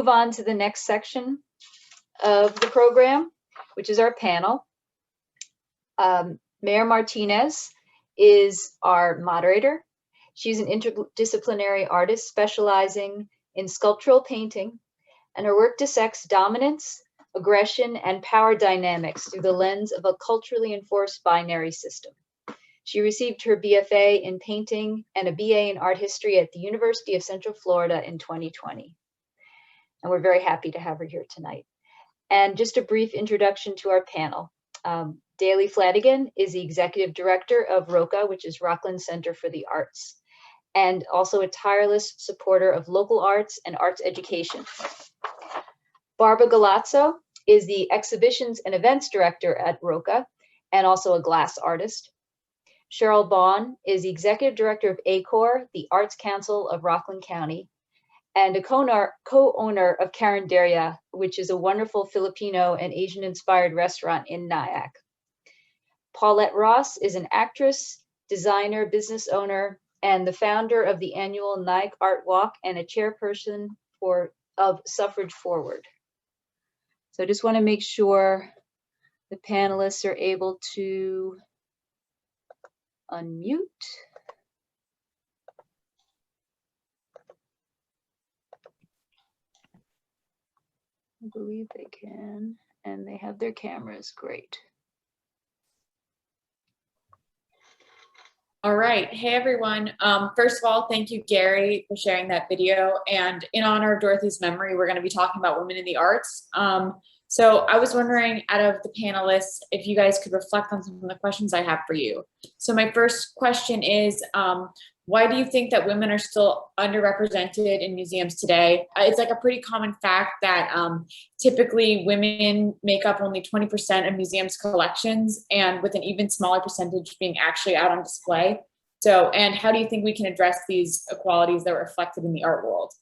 Move on to the next section of the program, which is our panel. Mayor Martinez is our moderator. She's an interdisciplinary artist specializing in sculptural painting, and her work dissects dominance, aggression, and power dynamics through the lens of a culturally enforced binary system. She received her BFA in painting and a BA in art history at the University of Central Florida in 2020. And we're very happy to have her here tonight. And just a brief introduction to our panel. Daly Flanagan is the executive director of ROCA, which is Rockland Center for the Arts, and also a tireless supporter of local arts and arts education. Barbara Galazzo is the exhibitions and events director at ROCA and also a glass artist. Cheryl Bond is the executive director of ACOR, the Arts Council of Rockland County, and a co-owner of Carinderia, which is a wonderful Filipino and Asian-inspired restaurant in Nyack. Paulette Ross is an actress, designer, business owner, and the founder of the annual Nyack Art Walk and a chairperson of Suffrage Forward. So I just want to make sure the panelists are able to unmute. I believe they can, and they have their cameras. Great. All right. Hey, everyone. First of all, thank you, Gary, for sharing that video. And in honor of Dorothy's memory, we're going to be talking about women in the arts. So I was wondering, out of the panelists, if you guys could reflect on some of the questions I have for you. So my first question is, why do you think that women are still underrepresented in museums today? It's like a pretty common fact that typically women make up only 20% of museums' collections, and with an even smaller percentage being actually out on display. So, and how do you think we can address these inequalities that are reflected in the art world?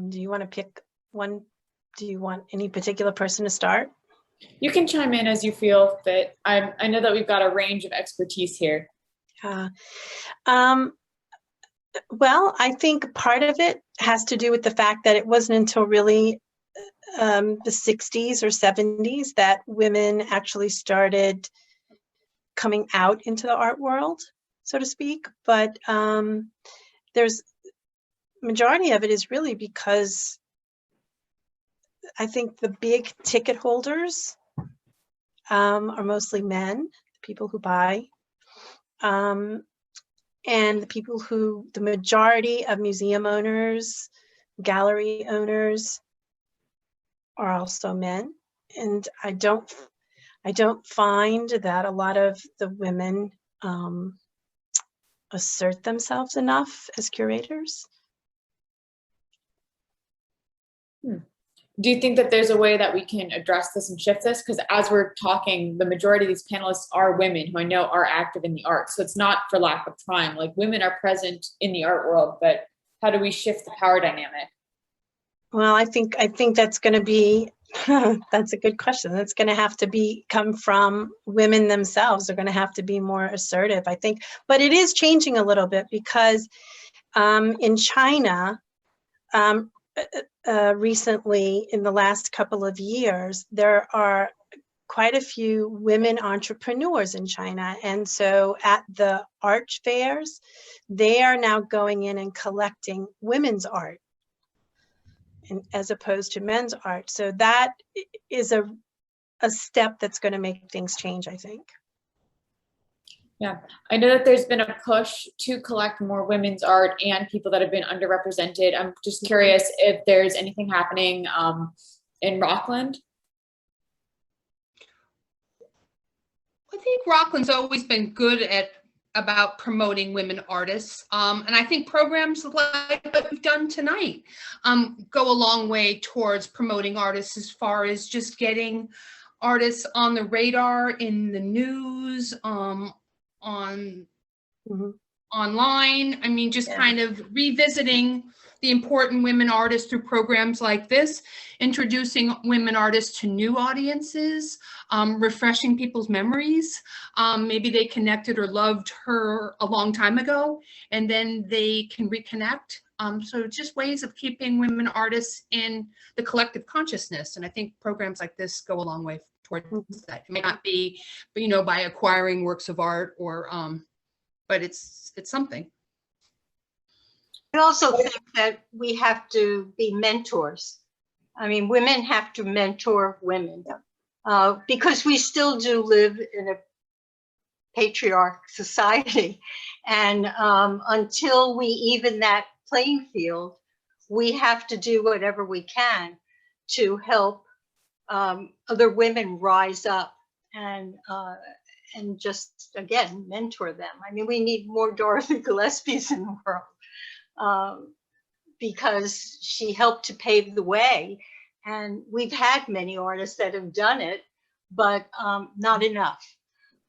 Do you want to pick one? Do you want any particular person to start? You can chime in as you feel fit. I know that we've got a range of expertise here. Well, I think part of it has to do with the fact that it wasn't until really the 60s or 70s that women actually started coming out into the art world, so to speak. But there's majority of it is really because I think the big ticket holders are mostly men, people who buy, and the people who, the majority of museum owners, gallery owners are also men. And I don't find that a lot of the women assert themselves enough as curators. Do you think that there's a way that we can address this and shift this? Because as we're talking, the majority of these panelists are women who I know are active in the arts. So it's not for lack of trying. Like, women are present in the art world, but how do we shift the power dynamic? Well, I think that's going to be, that's a good question. That's going to have to come from women themselves. They're going to have to be more assertive, I think. But it is changing a little bit because in China, recently, in the last couple of years, there are quite a few women entrepreneurs in China. And so at the art fairs, they are now going in and collecting women's art as opposed to men's art. So that is a step that's going to make things change, I think. Yeah, I know that there's been a push to collect more women's art and people that have been underrepresented. I'm just curious if there's anything happening in Rockland. I think Rockland's always been good about promoting women artists. And I think programs like what we've done tonight go a long way towards promoting artists, as far as just getting artists on the radar in the news, online. I mean, just kind of revisiting the important women artists through programs like this, introducing women artists to new audiences, refreshing people's memories. Maybe they connected or loved her a long time ago, and then they can reconnect. So just ways of keeping women artists in the collective consciousness. And I think programs like this go a long way towards that. It may not be, by acquiring works of art or, but it's something. I also think that we have to be mentors. I mean, women have to mentor women because we still do live in a patriarch society. And until we even that playing field, we have to do whatever we can to help other women rise up and just, again, mentor them. I mean, we need more Dorothy Gillespies in the world because she helped to pave the way. And we've had many artists that have done it, but not enough.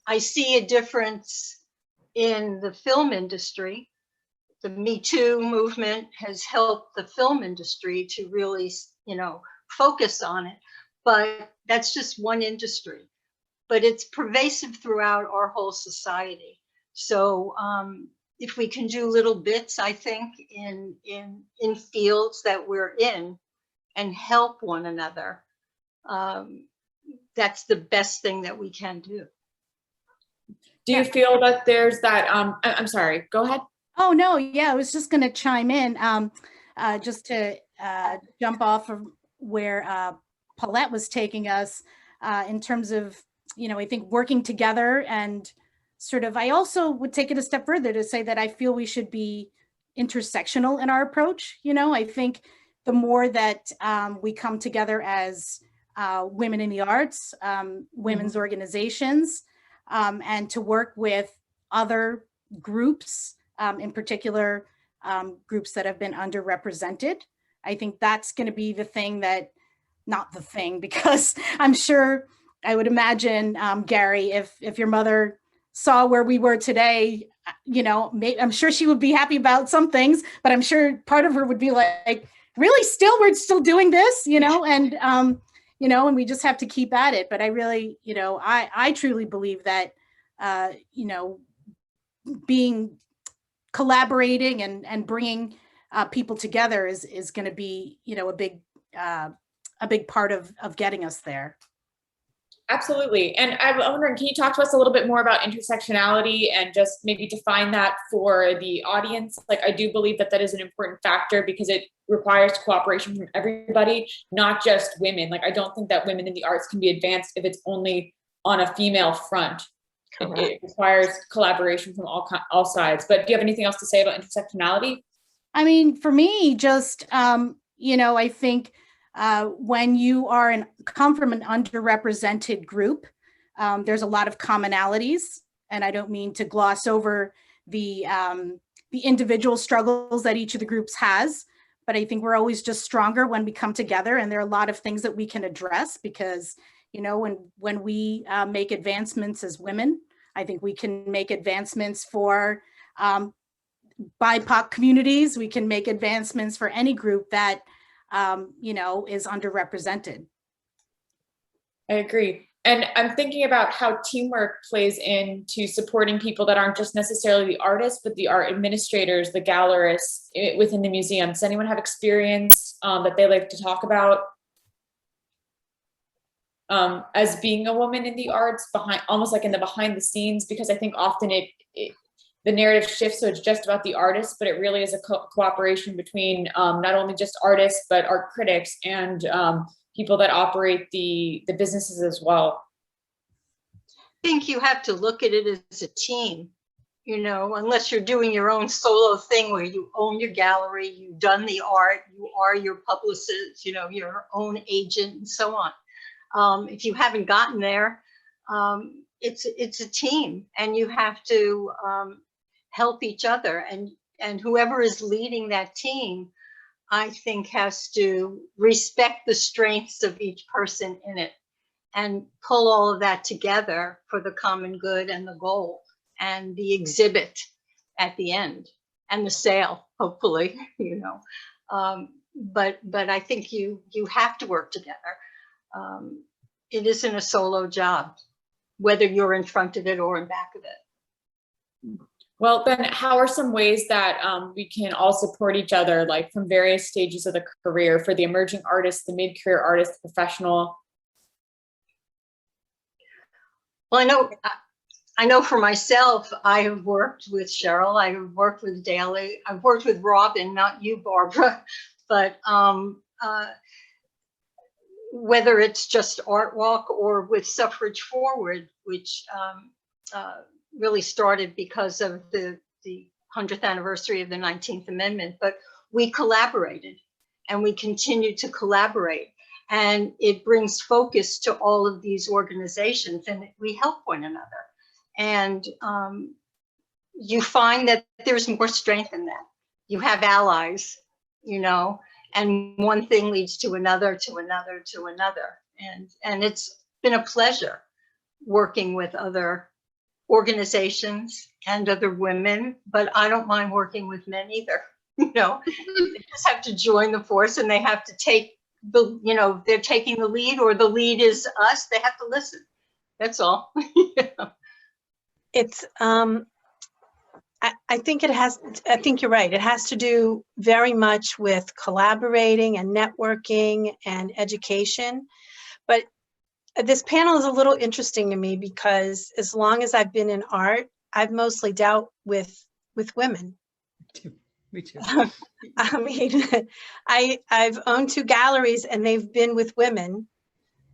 I see a difference in the film industry. The Me Too movement has helped the film industry to really, focus on it. But that's just one industry. But it's pervasive throughout our whole society. So if we can do little bits, I think, in fields that we're in and help one another, that's the best thing that we can do. Do you feel that there's that, I'm sorry, go ahead. Oh, no, yeah, I was just going to chime in just to jump off of where Paulette was taking us in terms of, I think working together and sort of, I also would take it a step further to say that I feel we should be intersectional in our approach. I think the more that we come together as women in the arts, women's organizations, and to work with other groups, in particular, groups that have been underrepresented. I think that's going to be the thing that, not the thing, because I'm sure, I would imagine, Gary, if your mother saw where we were today, I'm sure she would be happy about some things, but I'm sure part of her would be like, really, we're still doing this, and, and we just have to keep at it. But I really, I truly believe that, collaborating and bringing people together is going to be, a big part of getting us there. Absolutely. And I'm wondering, can you talk to us a little bit more about intersectionality and just maybe define that for the audience? Like, I do believe that is an important factor because it requires cooperation from everybody, not just women. Like, I don't think that women in the arts can be advanced if it's only on a female front. It requires collaboration from all sides. But do you have anything else to say about intersectionality? I mean, for me, just, I think when you come from an underrepresented group, there's a lot of commonalities, and I don't mean to gloss over the individual struggles that each of the groups has, but I think we're always just stronger when we come together, and there are a lot of things that we can address because, when we make advancements as women, I think we can make advancements for BIPOC communities. We can make advancements for any group that is underrepresented. I agree. And I'm thinking about how teamwork plays into supporting people that aren't just necessarily the artists, but the art administrators, the gallerists within the museum. Does anyone have experience that they like to talk about as being a woman in the arts, almost like in the behind the scenes? Because I think often the narrative shifts, so it's just about the artists, but it really is a cooperation between not only just artists, but art critics and people that operate the businesses as well. I think you have to look at it as a team, unless you're doing your own solo thing where you own your gallery, you've done the art, you are your publicist, your own agent and so on. If you haven't gotten there, it's a team, and you have to help each other, and whoever is leading that team, I think, has to respect the strengths of each person in it and pull all of that together for the common good and the goal and the exhibit at the end and the sale, hopefully, But I think you have to work together. It isn't a solo job, whether you're in front of it or in back of it. Well, then how are some ways that we can all support each other, like from various stages of the career, for the emerging artist, the mid-career artist, the professional? Well, I know for myself, I have worked with Cheryl, I have worked with Daly, I've worked with Robin, not you, Barbara, but whether it's just Art Walk or with Suffrage Forward, which really started because of the 100th anniversary of the 19th Amendment, but we collaborated and we continue to collaborate. And it brings focus to all of these organizations and we help one another. And you find that there's more strength in that. You have allies, you know, and one thing leads to another, to another, to another. And it's been a pleasure working with other organizations and other women, but I don't mind working with men either. You know, they just have to join the force and they have to take the, you know, they're taking the lead or the lead is us. They have to listen. That's all. It's, I think it has, I think you're right. It has to do very much with collaborating and networking and education. But this panel is a little interesting to me because as long as I've been in art, I've mostly dealt with women. Me too. I mean, I've owned 2 galleries and they've been with women,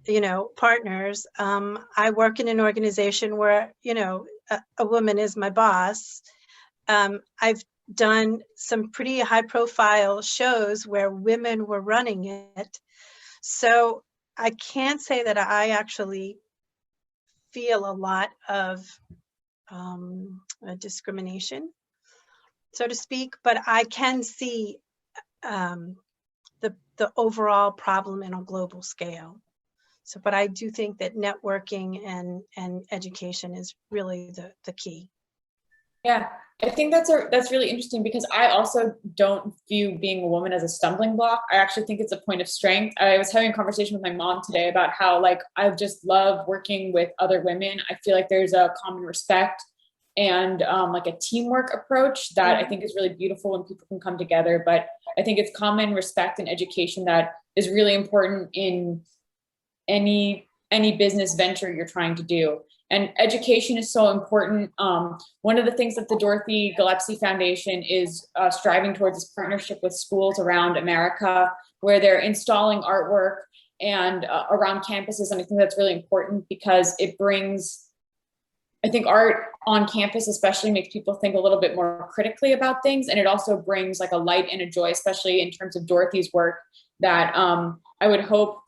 you know, partners. I work in an organization where, you know, a woman is my boss. I've done some pretty high profile shows where women were running it. So I can't say that I actually feel a lot of discrimination, so to speak, but I can see the overall problem in a global scale. So, but I do think that networking and education is really the key. Yeah, I think that's really interesting because I also don't view being a woman as a stumbling block. I actually think it's a point of strength. I was having a conversation with my mom today about how, like, I just love working with other women. I feel like there's a common respect and like a teamwork approach that I think is really beautiful when people can come together. But I think it's common respect and education that is really important in any business venture you're trying to do. And education is so important. One of the things that the Dorothy Gillespie Foundation is striving towards is partnership with schools around America, where they're installing artwork and around campuses. And I think that's really important because it brings, I think art on campus especially makes people think a little bit more critically about things. And it also brings like a light and a joy, especially in terms of Dorothy's work, that I would hope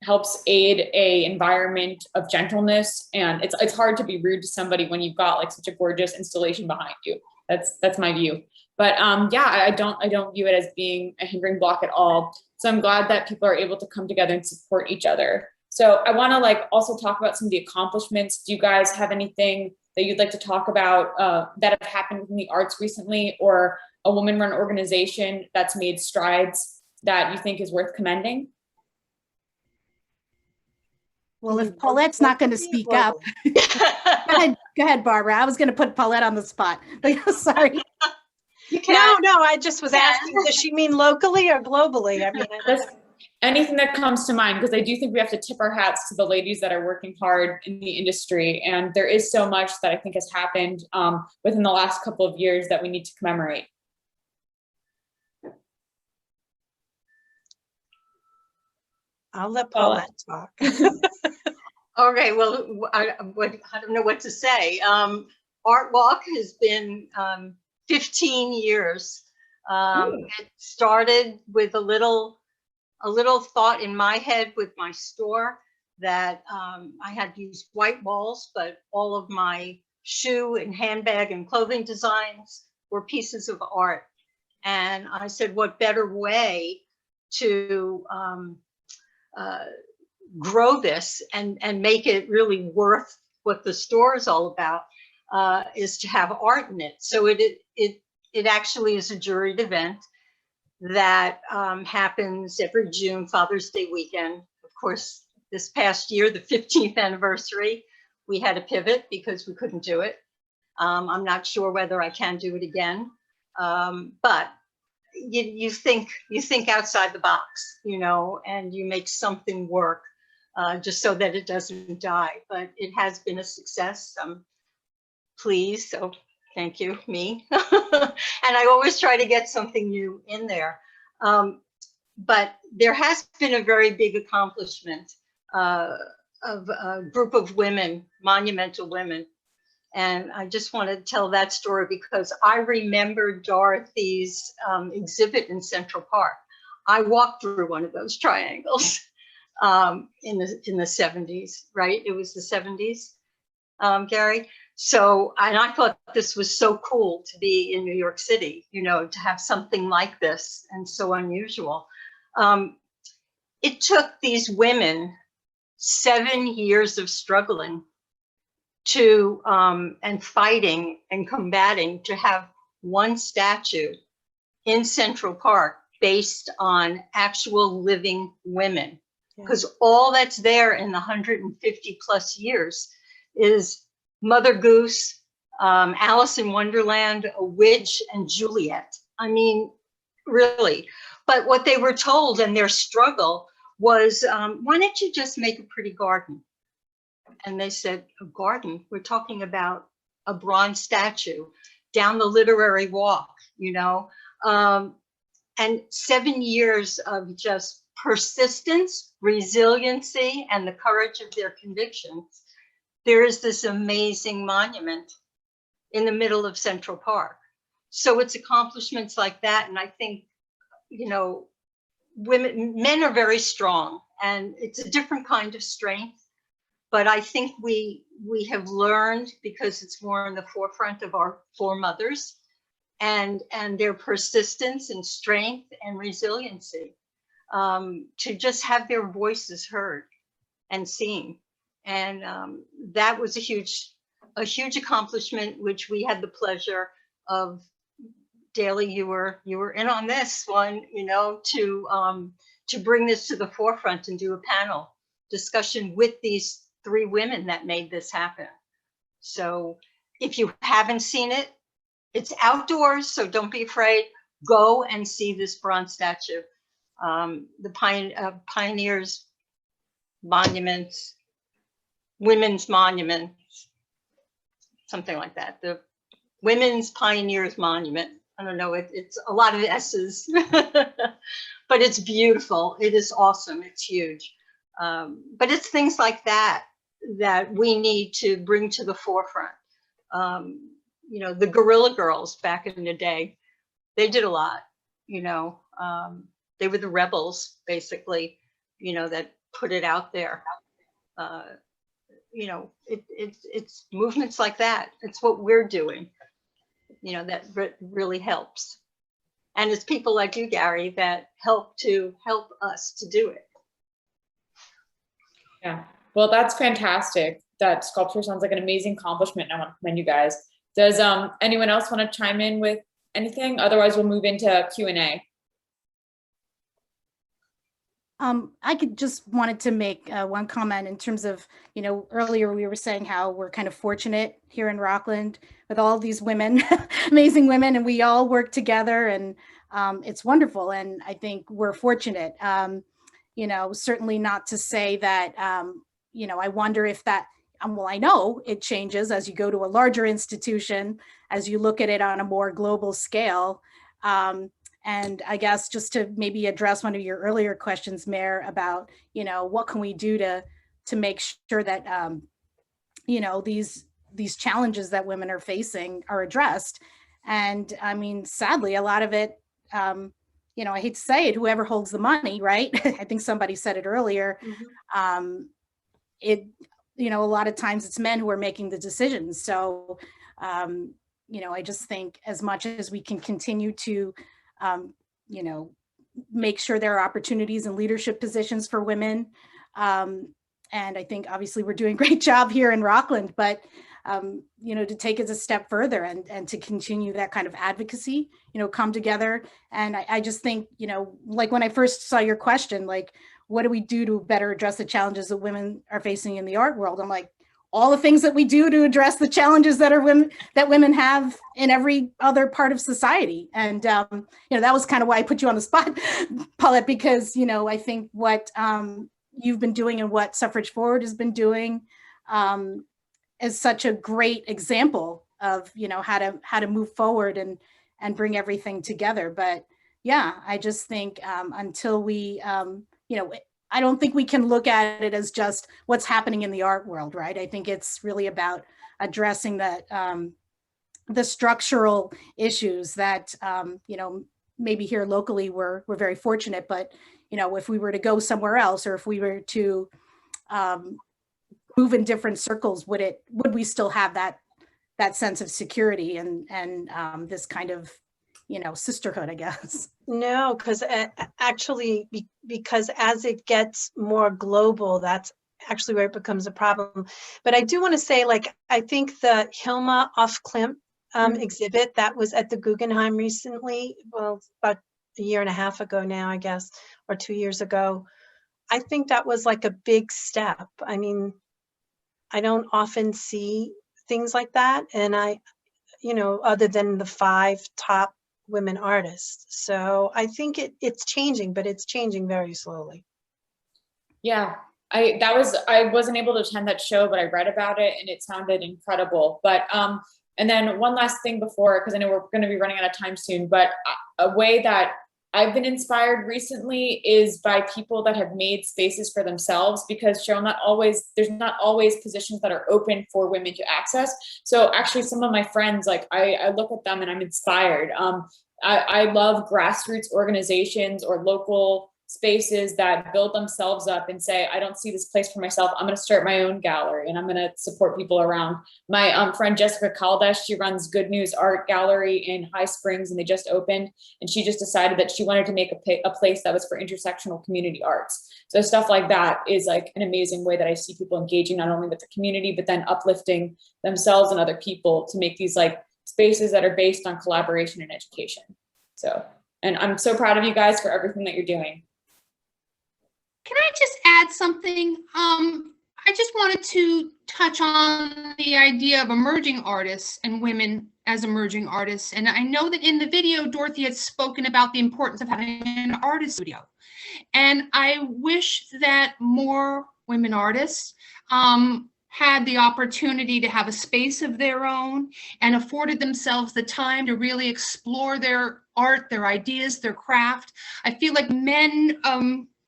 helps aid a environment of gentleness. And it's hard to be rude to somebody when you've got like such a gorgeous installation behind you. That's my view. But yeah, I don't view it as being a hindering block at all. So I'm glad that people are able to come together and support each other. So I want to like also talk about some of the accomplishments. Do you guys have anything that you'd like to talk about that have happened within the arts recently, or a woman-run organization that's made strides that you think is worth commending? Well, if Paulette's not going to speak up, go ahead, Barbara. I was going to put Paulette on the spot. Sorry. No, I just was asking, does she mean locally or globally? I mean, anything that comes to mind, because I do think we have to tip our hats to the ladies that are working hard in the industry. And there is so much that I think has happened within the last couple of years that we need to commemorate. I'll let Paulette talk. Okay, well, I don't know what to say. Art Walk has been 15 years. It started with a little thought in my head with my store that I had used white walls, but all of my shoe and handbag and clothing designs were pieces of art. And I said, what better way to grow this and make it really worth what the store is all about is to have art in it. So it actually is a juried event. that happens every June, Father's Day weekend. Of course, this past year, the 15th anniversary, we had to pivot because we couldn't do it. I'm not sure whether I can do it again, but you think outside the box, you know, and you make something work just so that it doesn't die. But it has been a success. I'm pleased, so thank you, me. And I always try to get something new in there. But there has been a very big accomplishment of a group of women, monumental women. And I just want to tell that story because I remember Dorothy's exhibit in Central Park. I walked through one of those triangles in the 70s, right? It was the 70s, Gary. So, and I thought this was so cool to be in New York City, you know, to have something like this and so unusual. It took these women 7 years of struggling to and fighting and combating to have one statue in Central Park based on actual living women, because all that's there in the 150 plus years is Mother Goose, Alice in Wonderland, a witch, and Juliet. I mean, really. But what they were told and their struggle was, why don't you just make a pretty garden? And they said, a garden? We're talking about a bronze statue down the literary walk, you know? And 7 years of just persistence, resiliency, and the courage of their convictions. There is this amazing monument in the middle of Central Park. So it's accomplishments like that. And I think, you know, men are very strong, and it's a different kind of strength. But I think we have learned, because it's more in the forefront of our foremothers, and their persistence and strength and resiliency, to just have their voices heard and seen. And that was a huge accomplishment, which we had the pleasure of. Daly, you were in on this one, you know, to bring this to the forefront and do a panel discussion with these 3 women that made this happen. So if you haven't seen it, it's outdoors, so don't be afraid. Go and see this bronze statue. The Pioneers Monuments, Women's Monument, something like that. The Women's Pioneers Monument. I don't know, it's a lot of S's, but it's beautiful. It is awesome. It's huge. But it's things like that that we need to bring to the forefront. You know, the Guerrilla Girls back in the day, they did a lot, you know. They were the rebels, basically, you know, that put it out there. You know, it's movements like that. It's what we're doing, you know, that really helps. And it's people like you, Gary, that help us to do it. Yeah, well, that's fantastic. That sculpture sounds like an amazing accomplishment. I want to commend you guys. Does anyone else want to chime in with anything? Otherwise, we'll move into Q&A. I could just wanted to make one comment in terms of, you know, earlier we were saying how we're kind of fortunate here in Rockland with all these women, amazing women, and we all work together, and it's wonderful. And I think we're fortunate, you know, certainly not to say that, you know, I wonder if that, well, I know it changes as you go to a larger institution, as you look at it on a more global scale. And I guess just to maybe address one of your earlier questions, Mayor, about, you know, what can we do to make sure that, you know, these challenges that women are facing are addressed. And I mean, sadly, a lot of it, you know, I hate to say it, whoever holds the money, right? I think somebody said it earlier. Mm-hmm. You know, a lot of times it's men who are making the decisions. So, you know, I just think as much as we can continue to, you know, make sure there are opportunities in leadership positions for women. And I think obviously we're doing a great job here in Rockland, but to take it a step further and to continue that kind of advocacy, come together. And I just think, like when I first saw your question, like, what do we do to better address the challenges that women are facing in the art world? I'm like, all the things that we do to address the challenges that women have in every other part of society. And, that was kind of why I put you on the spot, Paulette, because, I think what you've been doing and what Suffrage Forward has been doing is such a great example of, how to move forward and bring everything together. But yeah, I just think until we, I don't think we can look at it as just what's happening in the art world, right? I think it's really about addressing that, the structural issues that, maybe here locally we're very fortunate, but, if we were to go somewhere else, or if we were to move in different circles, would we still have that sense of security and this kind of, sisterhood, I guess? No, because actually, because as it gets more global, that's actually where it becomes a problem. But I do want to say, like, I think the Hilma af Klint exhibit that was at the Guggenheim recently, well, about a year and a half ago now, I guess, or 2 years ago, I think that was like a big step. I mean, I don't often see things like that. And other than the 5 top women artists. So I think it's changing, but it's changing very slowly. Yeah, I wasn't able to attend that show, but I read about it and it sounded incredible. But and then one last thing before, because I know we're going to be running out of time soon, but a way that I've been inspired recently is by people that have made spaces for themselves, because Cheryl, there's not always positions that are open for women to access. So actually some of my friends, like I look at them and I'm inspired. I love grassroots organizations or local spaces that build themselves up and say, I don't see this place for myself. I'm going to start my own gallery and I'm going to support people around. My friend Jessica Kaldash, she runs Good News Art Gallery in High Springs, and they just opened. And she just decided that she wanted to make a place that was for intersectional community arts. So stuff like that is like an amazing way that I see people engaging not only with the community, but then uplifting themselves and other people to make these like spaces that are based on collaboration and education. So, and I'm so proud of you guys for everything that you're doing. Can I just add something? I just wanted to touch on the idea of emerging artists and women as emerging artists. And I know that in the video, Dorothy had spoken about the importance of having an artist studio. And I wish that more women artists had the opportunity to have a space of their own and afforded themselves the time to really explore their art, their ideas, their craft. I feel like men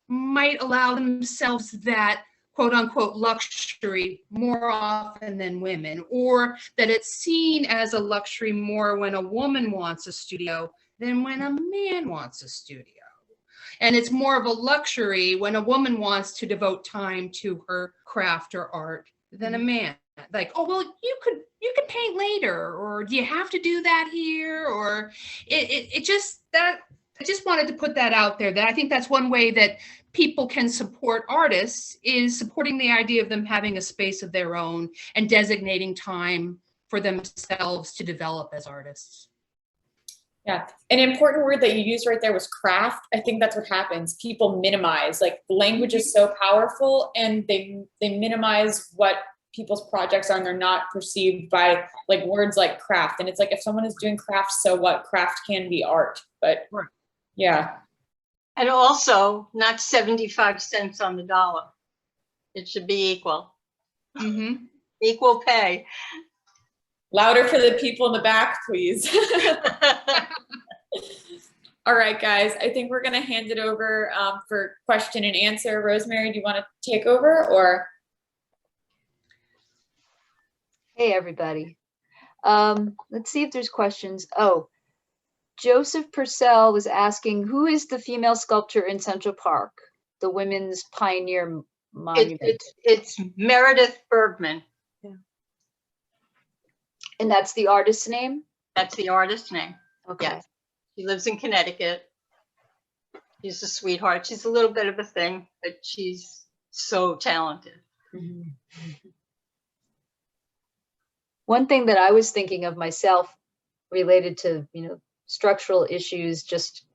might allow themselves that quote unquote luxury more often than women, or that it's seen as a luxury more when a woman wants a studio than when a man wants a studio. And it's more of a luxury when a woman wants to devote time to her craft or art than a man. Like, oh, well, you could paint later, or do you have to do that here? Or I just wanted to put that out there, that I think that's one way that people can support artists, is supporting the idea of them having a space of their own and designating time for themselves to develop as artists. Yeah, an important word that you used right there was craft. I think that's what happens. People minimize, like language is so powerful, and they minimize what people's projects are, and they're not perceived by like words like craft. And it's like, if someone is doing craft, so what? Craft can be art, but yeah. And also not 75 cents on the dollar. It should be equal. Mm-hmm. Equal pay. Louder for the people in the back, please. All right, guys, I think we're going to hand it over for question and answer. Rosemary, do you want to take over, or? Hey, everybody. Let's see if there's questions. Oh, Joseph Purcell was asking, who is the female sculptor in Central Park, the Women's Pioneer Monument? It's Meredith Bergman. Yeah. And that's the artist's name? That's the artist's name. Okay. Yes. She lives in Connecticut. She's a sweetheart. She's a little bit of a thing, but she's so talented. Mm-hmm. One thing that I was thinking of myself related to, structural issues, just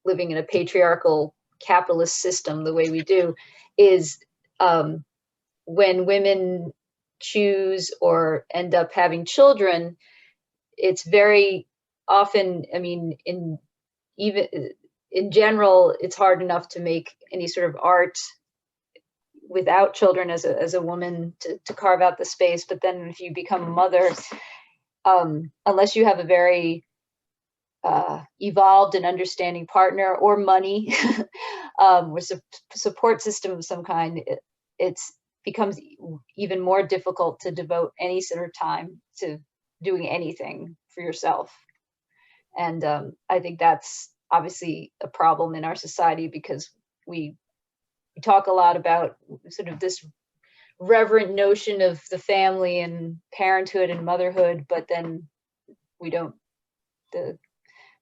living in a patriarchal capitalist system the way we do, is when women choose or end up having children, it's very often, in general, it's hard enough to make any sort of art without children as a woman to carve out the space. But then if you become a mother, unless you have a very evolved and understanding partner or money, or support system of some kind, it becomes even more difficult to devote any sort of time to doing anything for yourself. And I think that's obviously a problem in our society, because we talk a lot about sort of this reverent notion of the family and parenthood and motherhood, but then the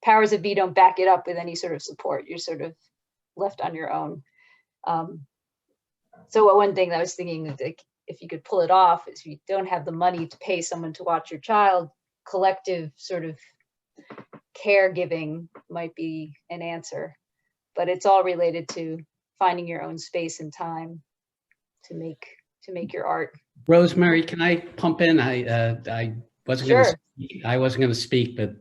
powers that be don't back it up with any sort of support. You're sort of left on your own. So one thing that I was thinking, like, if you could pull it off, is if you don't have the money to pay someone to watch your child, collective sort of caregiving might be an answer. But it's all related to finding your own space and time to make your art. Rosemary, can I pump in? I wasn't Sure. going to speak. I wasn't going to speak, but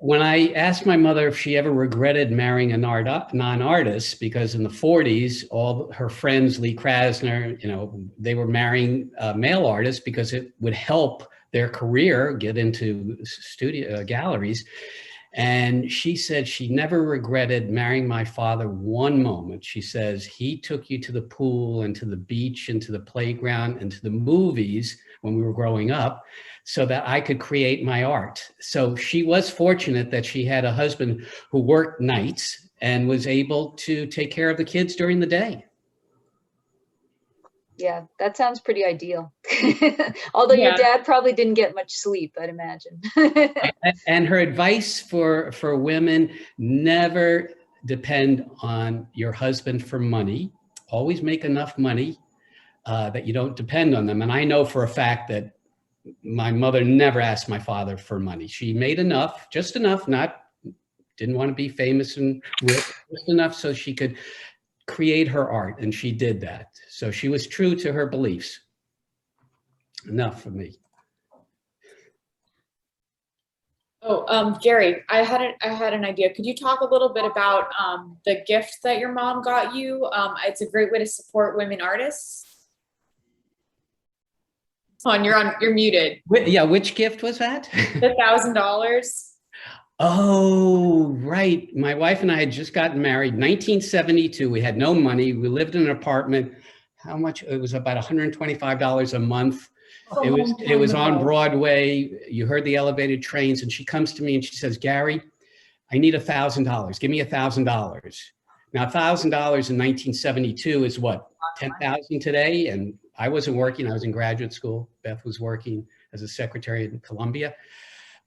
when I asked my mother if she ever regretted marrying a non-artist, because in the 40s, all her friends, Lee Krasner, they were marrying male artists because it would help their career get into studio galleries. And she said she never regretted marrying my father one moment. She says, he took you to the pool and to the beach and to the playground and to the movies when we were growing up, so that I could create my art. So she was fortunate that she had a husband who worked nights and was able to take care of the kids during the day. Yeah, that sounds pretty ideal. Although your dad probably didn't get much sleep, I'd imagine. And her advice for women: never depend on your husband for money. Always make enough money that you don't depend on them. And I know for a fact that my mother never asked my father for money. She made enough, just enough, didn't want to be famous and rich, just enough so she could create her art, and she did that. So she was true to her beliefs. Enough for me. Oh, Gary, I had an idea. Could you talk a little bit about the gift that your mom got you? It's a great way to support women artists. You're muted. Yeah, which gift was that? The $1,000. Oh, right. My wife and I had just gotten married, 1972. We had no money. We lived in an apartment. How much? It was about $125 a month. It was on Broadway. You heard the elevated trains, and she comes to me and she says, Gary, I need $1,000. Give me $1,000. Now, $1,000 in 1972 is what, 10,000 today? And I wasn't working. I was in graduate school. Beth was working as a secretary in Columbia.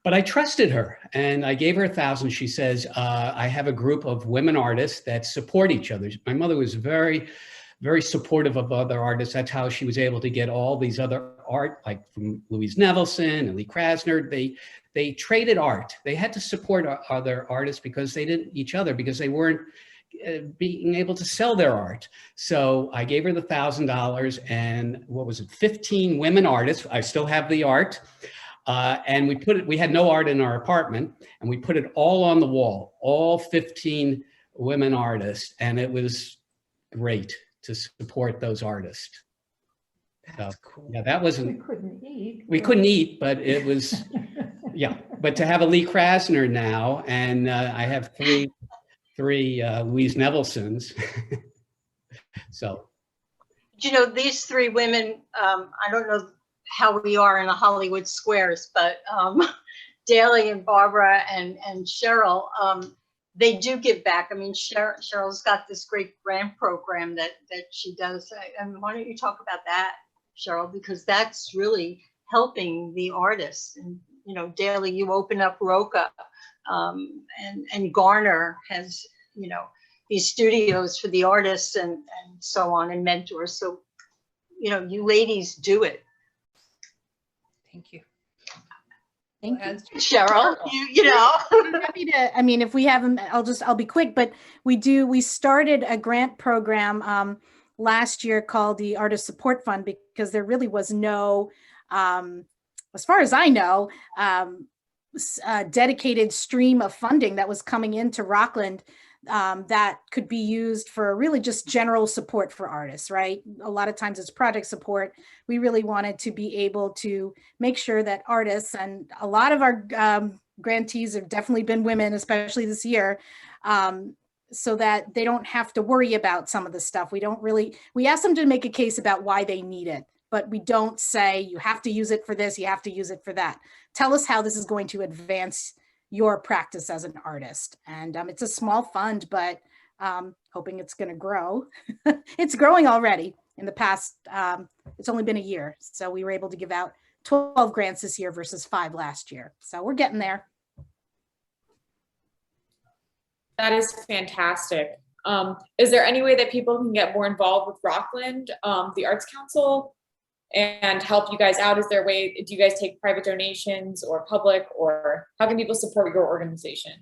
But I trusted her, and I gave her $1,000. She says, I have a group of women artists that support each other. My mother was very, very supportive of other artists. That's how she was able to get all these other art, like from Louise Nevelson and Lee Krasner. They traded art. They had to support other artists because they didn't each other, because they weren't being able to sell their art. So I gave her the $1,000, and what was it, 15 women artists. I still have the art. And we had no art in our apartment, and we put it all on the wall, all 15 women artists. And it was great to support those artists. That's cool. Yeah, that wasn't, we couldn't eat, but it was, yeah. But to have a Lee Krasner now, and I have three Louise Nevelsons. So. These three women, I don't know how we are in the Hollywood squares, but Daly and Barbara and Cheryl, they do give back. I mean, Cheryl's got this great grant program that she does. And why don't you talk about that, Cheryl? Because that's really helping the artists. And, Daly, you open up Roca, and Garner has, these studios for the artists and so on, and mentors. So, you ladies do it. Thank you. Thank you. Cheryl, you know. I'm happy to, I mean, if we have them, I'll be quick, but we started a grant program last year called the Artist Support Fund, because there really was no, as far as I know, dedicated stream of funding that was coming into Rockland that could be used for really just general support for artists, right? A lot of times it's project support. We really wanted to be able to make sure that artists, and a lot of our grantees have definitely been women, especially this year, so that they don't have to worry about some of the stuff. We ask them to make a case about why they need it, but we don't say you have to use it for this, you have to use it for that. Tell us how this is going to advance your practice as an artist. And it's a small fund, but hoping it's going to grow. It's growing already. In the past, it's only been a year. So we were able to give out 12 grants this year versus 5 last year. So we're getting there. That is fantastic. Is there any way that people can get more involved with Rockland, the Arts Council, and help you guys out? Is there a way, do you guys take private donations or public, or how can people support your organization?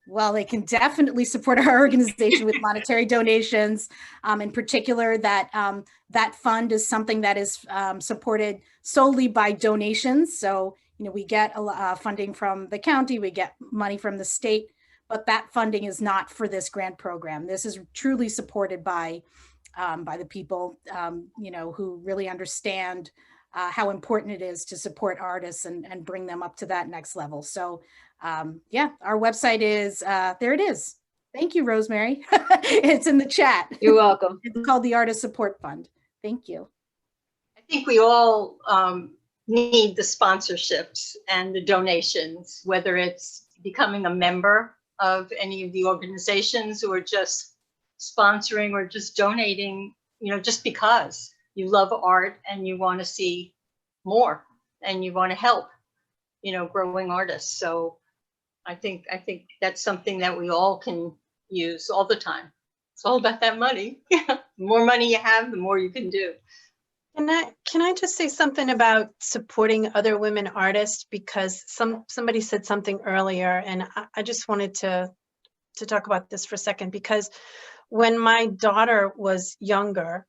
Well, they can definitely support our organization with monetary donations. In particular, that fund is something that is supported solely by donations. So, you know, we get funding from the county, we get money from the state, but that funding is not for this grant program. This is truly supported by the people, you know, who really understand how important it is to support artists and bring them up to that next level. So yeah, our website is, there it is. Thank you, Rosemary. It's in the chat. You're welcome. It's called the Artist Support Fund. Thank you. I think we all need the sponsorships and the donations, whether it's becoming a member of any of the organizations or just sponsoring or just donating, you know, just because you love art and you want to see more and you want to help, you know, growing artists. So I think that's something that we all can use all the time. It's all about that money. The more money you have, the more you can do. Can I just say something about supporting other women artists, because somebody said something earlier, and I just wanted to talk about this for a second, because when my daughter was younger,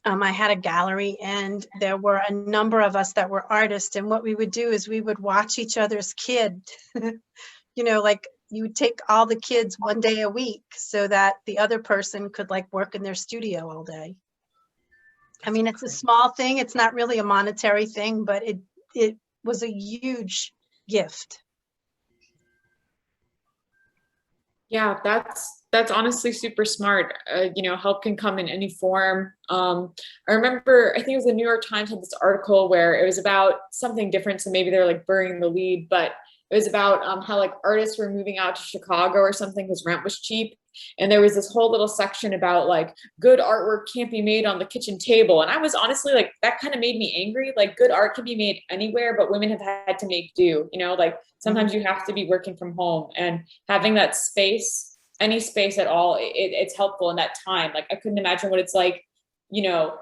I had a gallery and there were a number of us that were artists, and what we would do is we would watch each other's kid. You know, like you would take all the kids one day a week so that the other person could like work in their studio all day. I mean, it's a small thing. It's not really a monetary thing, but it was a huge gift. Yeah, that's honestly super smart. You know, help can come in any form. I remember, I think it was the New York Times had this article where it was about something different. So maybe they're like burying the lead, but it was about how like artists were moving out to Chicago or something because rent was cheap. And there was this whole little section about like good artwork can't be made on the kitchen table. And I was honestly like, that kind of made me angry. Like good art can be made anywhere, but women have had to make do, you know, like sometimes you have to be working from home, and having that space, any space at all, it's helpful in that time. Like I couldn't imagine what it's like, you know,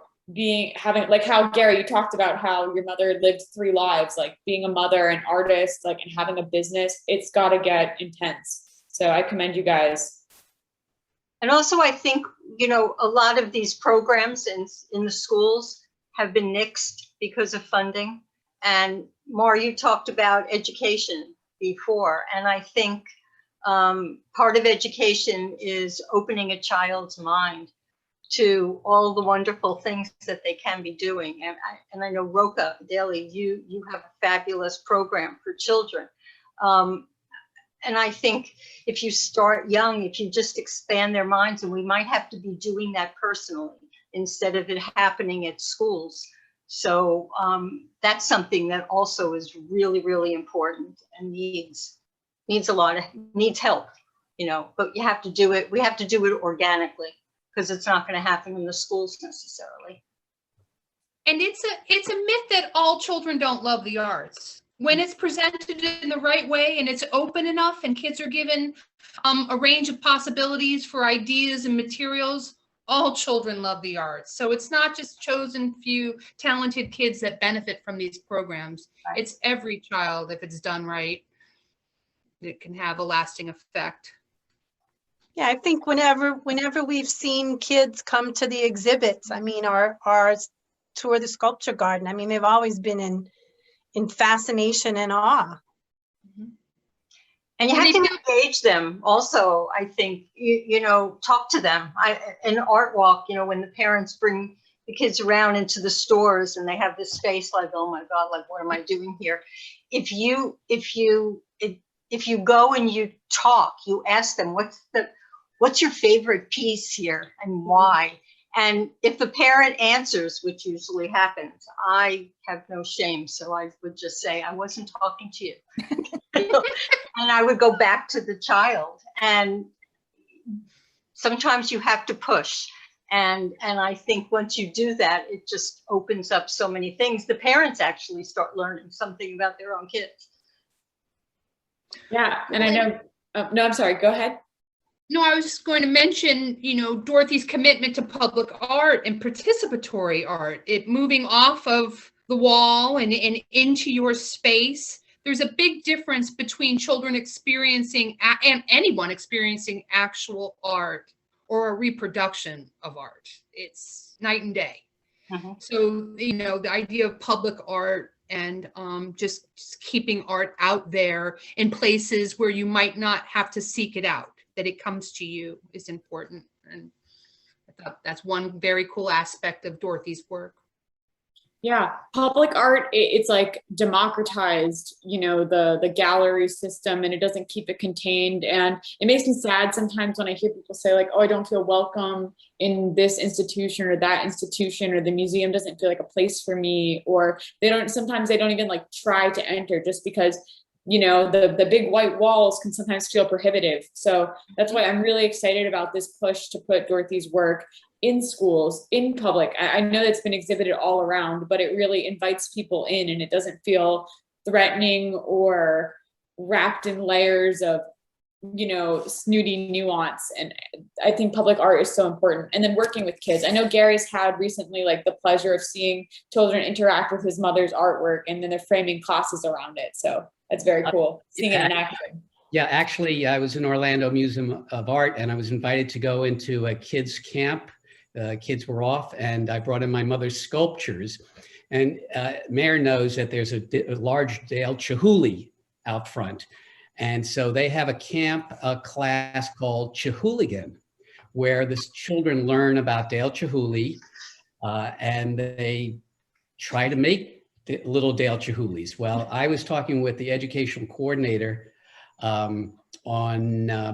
having like how Gary, you talked about how your mother lived 3 lives, like being a mother, an artist, like, and having a business, it's got to get intense. So I commend you guys. And also, I think, you know, a lot of these programs in the schools have been nixed because of funding. And Maura, you talked about education before. And I think part of education is opening a child's mind to all the wonderful things that they can be doing. And I know Roca Daly, you have a fabulous program for children. And I think if you start young, if you just expand their minds, and we might have to be doing that personally instead of it happening at schools. So that's something that also is really, really important and needs help, you know, but you have to do it. We have to do it organically, because it's not going to happen in the schools necessarily. And it's a myth that all children don't love the arts. When it's presented in the right way and it's open enough and kids are given a range of possibilities for ideas and materials, All children love the arts. So it's not just chosen few talented kids that benefit from these programs. Right. It's every child, if it's done right, it can have a lasting effect. Yeah, I think whenever we've seen kids come to the exhibits, I mean, our tour the sculpture garden, I mean, they've always been in fascination and awe. And you have to engage them also, I think, you know, talk to them. In Art Walk, you know, when the parents bring the kids around into the stores and they have this face like, oh my God, like, what am I doing here? If you go and you talk, you ask them, what's your favorite piece here and why? And if the parent answers, which usually happens, I have no shame. So I would just say, I wasn't talking to you. And I would go back to the child. And sometimes you have to push. And I think once you do that, it just opens up so many things. The parents actually start learning something about their own kids. Yeah, and I know, no, I'm sorry, go ahead. No, I was just going to mention, you know, Dorothy's commitment to public art and participatory art, it moving off of the wall and into your space. There's a big difference between children experiencing and anyone experiencing actual art or a reproduction of art. It's night and day. So, you know, the idea of public art and just keeping art out there in places where you might not have to seek it out, that it comes to you, is important. And I thought that's one very cool aspect of Dorothy's work. Yeah, public art, it's like democratized, you know, the gallery system, and it doesn't keep it contained. And it makes me sad sometimes when I hear people say like, oh, I don't feel welcome in this institution or that institution, or the museum doesn't feel like a place for me, or sometimes they don't even like try to enter just because, you know, the big white walls can sometimes feel prohibitive. So that's why I'm really excited about this push to put Dorothy's work in schools, in public. I know it's been exhibited all around, but it really invites people in, and it doesn't feel threatening or wrapped in layers of, you know, snooty nuance. And I think public art is so important. And then working with kids. I know Gary's had recently like the pleasure of seeing children interact with his mother's artwork, and then they're framing classes around it. So that's very cool, seeing it in action. Yeah, actually, I was in Orlando Museum of Art, and I was invited to go into a kids' camp. Kids were off, and I brought in my mother's sculptures. And Mayor knows that there's a large Dale Chihuly out front. And so they have a camp class called Chihooligan, where the children learn about Dale Chihuly, and they try to make the little Dale Chihulys. Well, I was talking with the educational coordinator on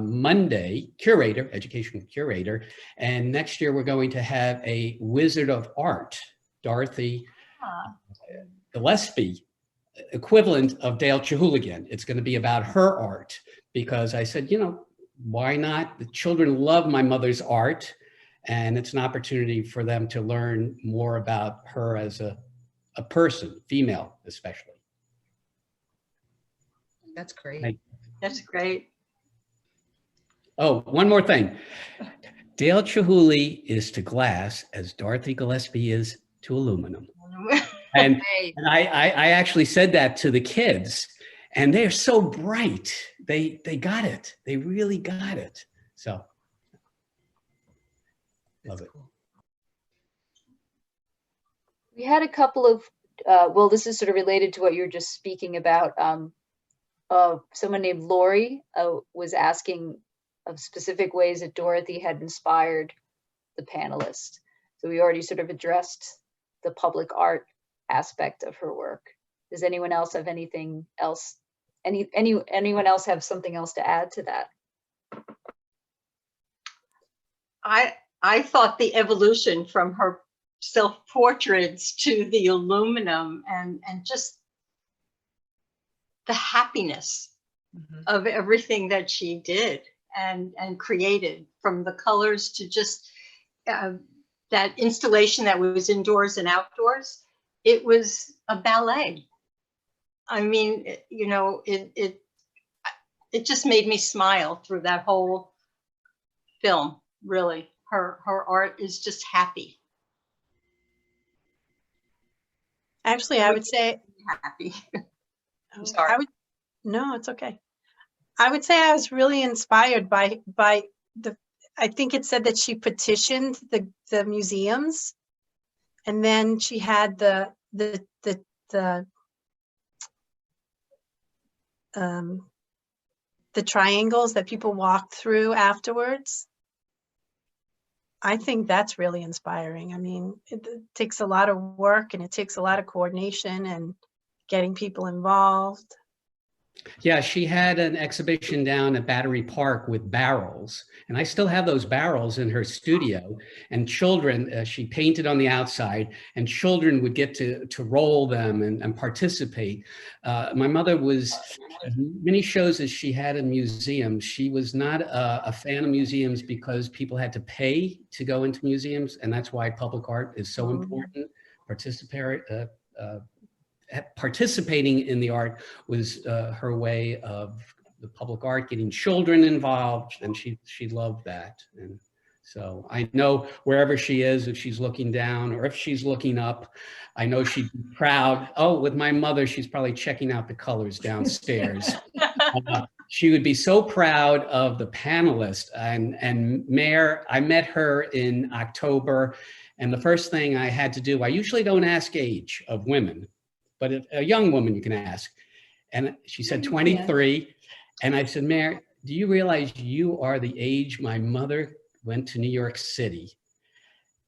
Monday, education curator, and next year we're going to have a Wizard of Art, Dorothy Gillespie, equivalent of Dale Chihuly. It's going to be about her art, because I said, you know, why not? The children love my mother's art, and it's an opportunity for them to learn more about her as a person, female especially. That's great. That's great. Oh, one more thing. Dale Chihuly is to glass as Dorothy Gillespie is to aluminum. And I actually said that to the kids, and they're so bright. They got it. They really got it. So, love it. Cool. We had a couple of, well, this is sort of related to what you were just speaking about. Someone named Lori was asking of specific ways that Dorothy had inspired the panelists. So we already sort of addressed the public art aspect of her work. Does anyone else have anything else? Anyone else have something else to add to that? I thought the evolution from her self-portraits to the aluminum and just the happiness of everything that she did and created, from the colors to just that installation that was indoors and outdoors. It was a ballet. I mean, you know, it just made me smile through that whole film, really. her art is just happy. Actually, I would say, Happy. oh, sorry. No, it's okay. I would say I was really inspired by the, I think it said that she petitioned the museums, and then she had the triangles that people walked through afterwards. I think that's really inspiring. I mean, it takes a lot of work and it takes a lot of coordination and getting people involved. Yeah, she had an exhibition down at Battery Park with barrels, and I still have those barrels in her studio. And children, she painted on the outside, and children would get to roll them and participate. My mother was, as many shows as she had in museums, she was not a fan of museums because people had to pay to go into museums, and that's why public art is so important. Participating in the art was her way of the public art, getting children involved, and she loved that. And so I know wherever she is, if she's looking down or if she's looking up, I know she'd be proud. Oh, with my mother, she's probably checking out the colors downstairs. She would be so proud of the panelists. And Mayor, I met her in October, and the first thing I had to do, I usually don't ask age of women, but a young woman you can ask. And she said 23. And I said, Mayor, do you realize you are the age my mother went to New York City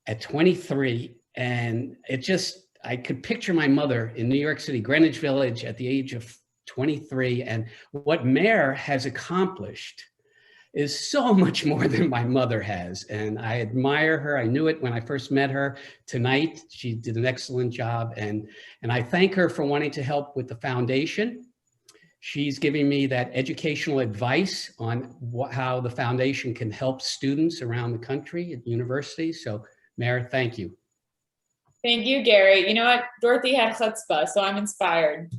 at 23? And it just, I could picture my mother in New York City, Greenwich Village at the age of 23. And what Mayor has accomplished is so much more than my mother has. And I admire her. I knew it when I first met her. Tonight, she did an excellent job. And I thank her for wanting to help with the foundation. She's giving me that educational advice on how the foundation can help students around the country at universities. So Mayor, thank you. Thank you, Gary. You know what? Dorothy had chutzpah, so I'm inspired.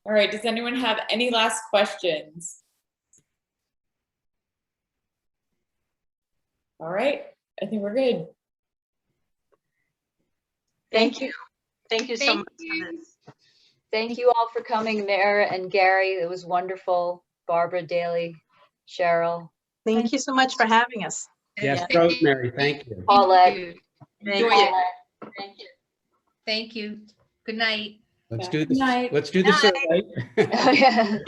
All right, does anyone have any last questions? All right, I think we're good. Thank you. Thank you so Thank much you. for this. Thank you all for coming, Mayor and Gary. It was wonderful. Barbara, Daly, Cheryl, Thank you so much for having us. Yes, Thank Rosemary, thank you. Paulette. you. Thank Enjoy you. it. Thank you. Thank you. Good night. Let's do this. Night. Let's do the survey. Oh, yeah.